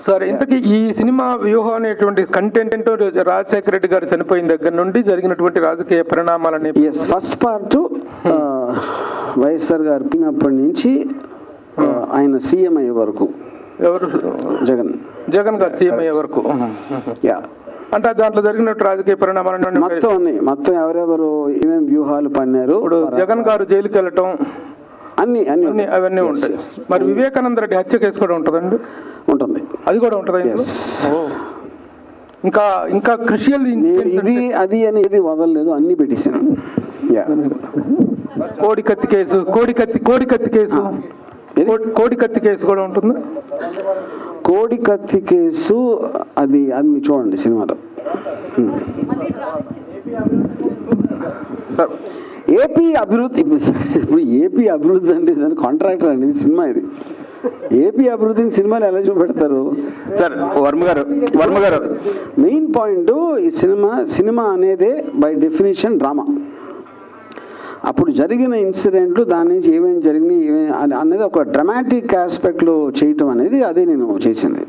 Sir ఇంతకీ ఈ cinema వ్యూహం అనేటువంటి కంటెంట్ రాజశేఖర రెడ్డి గారు చనిపోయిన దగ్గర నుండి జరిగినటువంటి రాజకీయ పరిణామాలని. ఫస్ట్ పార్ట్ వైఎస్ఆర్ గారు పిన్నప్పటి నుంచి ఆయన సీఎం అయ్యే వరకు. ఎవరు? జగన్ గారు సీఎం అయ్యే వరకు. అంటే దాంట్లో జరిగినట్టు రాజకీయ పరిణామాలు మొత్తం ఎవరెవరు ఏమేమి వ్యూహాలు పన్నారు. ఇప్పుడు జగన్ గారు జైలుకి వెళ్ళటం అన్ని అవన్నీ ఉంటాయి. మరి వివేకానంద రెడ్డి హత్య కేసు కూడా ఉంటుందండి? ఉంటుంది. అది కూడా ఉంటుంది. ఇంకా ఇంకా క్రిషియల్ అది అనేది వదలలేదు, అన్ని పెట్టేశాను. కోడికత్తి కేసు కోడికత్తి కేసు కూడా ఉంటుంది. కోడికత్తి కేసు అది మీరు చూడండి సినిమాలో. ఏపీ అభివృద్ధి, ఇప్పుడు ఏపీ అభివృద్ధి అంటే దాని కాంట్రాక్టర్ అండి సినిమా. ఇది ఏపీ అభివృద్ధిని సినిమాలు ఎలా చూపెడతారు సార్? వర్మ గారు మెయిన్ పాయింట్ ఈ సినిమా అనేదే బై డెఫినేషన్ డ్రామా. అప్పుడు జరిగిన ఇన్సిడెంట్లు, దాని నుంచి ఏమేమి జరిగినాయి అనేది ఒక డ్రామాటిక్ ఆస్పెక్ట్లో చేయటం అనేది అదే నేను చేసింది.